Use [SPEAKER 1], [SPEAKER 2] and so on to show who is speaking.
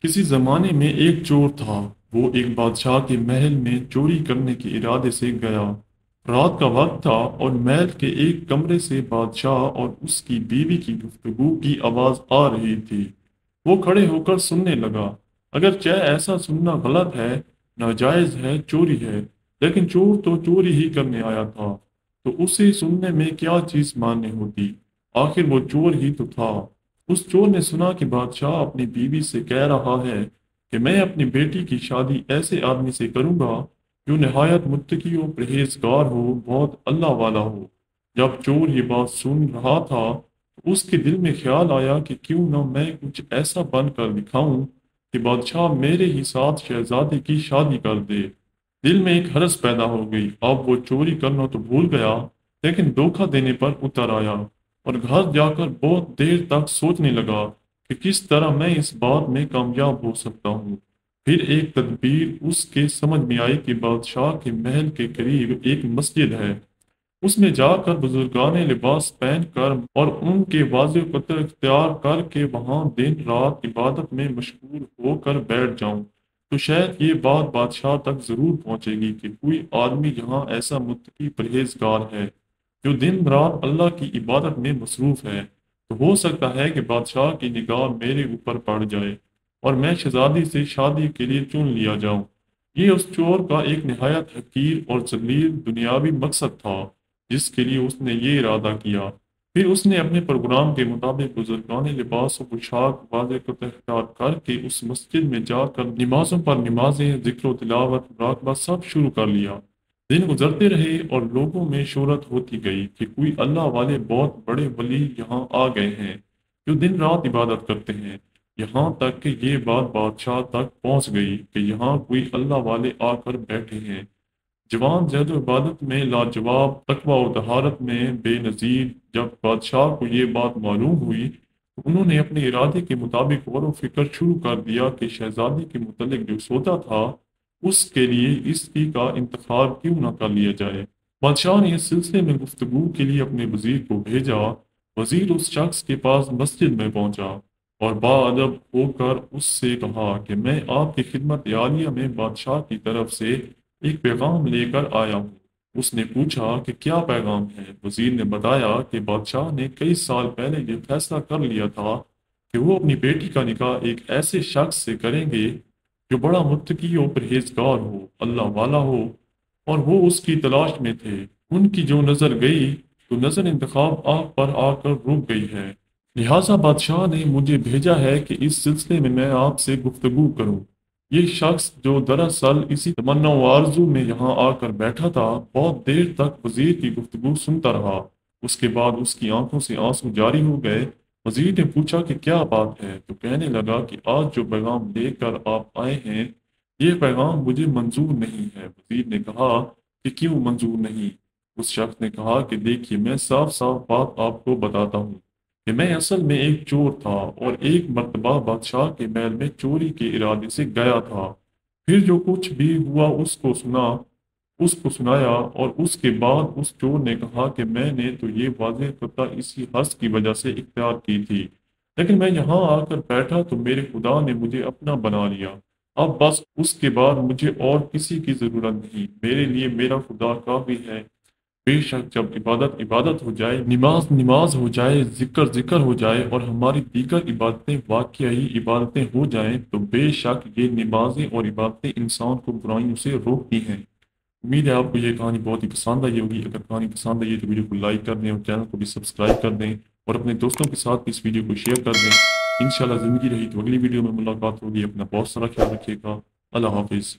[SPEAKER 1] کسی زمانے میں ایک چور تھا۔ وہ ایک بادشاہ کے محل میں چوری کرنے کے ارادے سے گیا۔ رات کا وقت تھا اور محل کے ایک کمرے سے بادشاہ اور اس کی بیوی کی گفتگو کی آواز آ رہی تھی۔ وہ کھڑے ہو کر سننے لگا۔ اگرچہ ایسا سننا غلط ہے، ناجائز ہے، چوری ہے، لیکن چور تو چوری ہی کرنے آیا تھا، تو اسے سننے میں کیا چیز ماننی ہوتی؟ آخر وہ چور ہی تو تھا۔ اس چور نے سنا کہ بادشاہ اپنی بیوی سے کہہ رہا ہے کہ میں اپنی بیٹی کی شادی ایسے آدمی سے کروں گا جو نہایت متقی و پرہیزگار ہو، بہت اللہ والا ہو۔ جب چور یہ بات سن رہا تھا تو اس کے دل میں خیال آیا کہ کیوں نہ میں کچھ ایسا بن کر دکھاؤں کہ بادشاہ میرے ہی ساتھ شہزادی کی شادی کر دے۔ دل میں ایک حرس پیدا ہو گئی۔ اب وہ چوری کرنا تو بھول گیا، لیکن دھوکہ دینے پر اتر آیا اور گھر جا کر بہت دیر تک سوچنے لگا کہ کس طرح میں اس بات میں کامیاب ہو سکتا ہوں۔ پھر ایک تدبیر اس کے سمجھ میں آئی کہ بادشاہ کے محل کے قریب ایک مسجد ہے۔ اس میں جا کر بزرگان لباس پہن کر اور ان کے واضح قطر اختیار کر کے وہاں دن رات عبادت میں مشغول ہو کر بیٹھ جاؤں تو شاید یہ بات بادشاہ تک ضرور پہنچے گی کہ کوئی آدمی یہاں ایسا متقی پرہیزگار ہے جو دن رات اللہ کی عبادت میں مصروف ہے، تو ہو سکتا ہے کہ بادشاہ کی نگاہ میرے اوپر پڑ جائے اور میں شہزادی سے شادی کے لیے چن لیا جاؤں۔ یہ اس چور کا ایک نہایت حقیر اور ذلیل دنیاوی مقصد تھا جس کے لیے اس نے یہ ارادہ کیا۔ پھر اس نے اپنے پروگرام کے مطابق بزرگان لباس و پوشاک واضح کو اختیار کر کے اس مسجد میں جا کر نمازوں پر نمازیں، ذکر و تلاوت، مراقبہ سب شروع کر لیا۔ دن گزرتے رہے اور لوگوں میں شہرت ہوتی گئی کہ کوئی اللہ والے بہت بڑے ولی یہاں آ گئے ہیں جو دن رات عبادت کرتے ہیں۔ یہاں تک کہ یہ بات بادشاہ تک پہنچ گئی کہ یہاں کوئی اللہ والے آ کر بیٹھے ہیں۔ جوان زید و عبادت میں لاجواب، تقوی و طہارت میں بے نظیر۔ جب بادشاہ کو یہ بات معلوم ہوئی تو انہوں نے اپنے ارادے کے مطابق غور و فکر شروع کر دیا کہ شہزادی کے متعلق جو سوچا تھا اس کے لیے اس کی کا انتخاب کیوں نہ کر لیا جائے۔ بادشاہ نے اس سلسلے میں گفتگو کے لیے اپنے وزیر کو بھیجا۔ وزیر اس شخص کے پاس مسجد میں پہنچا اور باادب ہو کر اس سے کہا کہ میں آپ کی خدمت عالیہ میں بادشاہ کی طرف سے ایک پیغام لے کر آیا ہوں۔ اس نے پوچھا کہ کیا پیغام ہے؟ وزیر نے بتایا کہ بادشاہ نے کئی سال پہلے یہ فیصلہ کر لیا تھا کہ وہ اپنی بیٹی کا نکاح ایک ایسے شخص سے کریں گے جو بڑا متقی و پرہیزگار ہو، اللہ والا ہو، اور وہ اس کی تلاش میں تھے۔ ان کی جو نظر گئی تو نظر انتخاب آپ پر آ کر رک گئی ہے، لہٰذا بادشاہ نے مجھے بھیجا ہے کہ اس سلسلے میں میں آپ سے گفتگو کروں۔ یہ شخص جو دراصل اسی تمنا و آرزو میں یہاں آ کر بیٹھا تھا، بہت دیر تک وزیر کی گفتگو سنتا رہا۔ اس کے بعد اس کی آنکھوں سے آنسو جاری ہو گئے۔ وزیر نے پوچھا کہ کیا بات ہے، تو کہنے لگا کہ آج جو پیغام لے کر آپ آئے ہیں یہ پیغام مجھے منظور نہیں ہے۔ وزیر نے کہا کہ کیوں منظور نہیں؟ اس شخص نے کہا کہ دیکھیے، میں صاف صاف بات آپ کو بتاتا ہوں کہ میں اصل میں ایک چور تھا اور ایک مرتبہ بادشاہ کے محل میں چوری کے ارادے سے گیا تھا۔ پھر جو کچھ بھی ہوا اس کو سنایا، اور اس کے بعد اس چور نے کہا کہ میں نے تو یہ واضح قطع اسی حرص کی وجہ سے اختیار کی تھی، لیکن میں یہاں آ کر بیٹھا تو میرے خدا نے مجھے اپنا بنا لیا۔ اب بس اس کے بعد مجھے اور کسی کی ضرورت نہیں، میرے لیے میرا خدا کافی ہے۔ بے شک جب عبادت عبادت ہو جائے، نماز نماز ہو جائے، ذکر ذکر ہو جائے اور ہماری دیگر عبادتیں واقعی عبادتیں ہو جائیں تو بے شک یہ نمازیں اور عبادتیں انسان کو برائیوں سے روکتی ہیں۔ امید ہے آپ کو یہ کہانی بہت ہی پسند آئی ہوگی۔ اگر کہانی پسند آئی ہے تو ویڈیو کو لائک کر دیں اور چینل کو بھی سبسکرائب کر دیں اور اپنے دوستوں کے ساتھ بھی اس ویڈیو کو شیئر کر دیں۔ انشاءاللہ زندگی رہی تو اگلی ویڈیو میں ملاقات ہوگی۔ اپنا بہت سارا خیال رکھیے گا۔ اللہ حافظ۔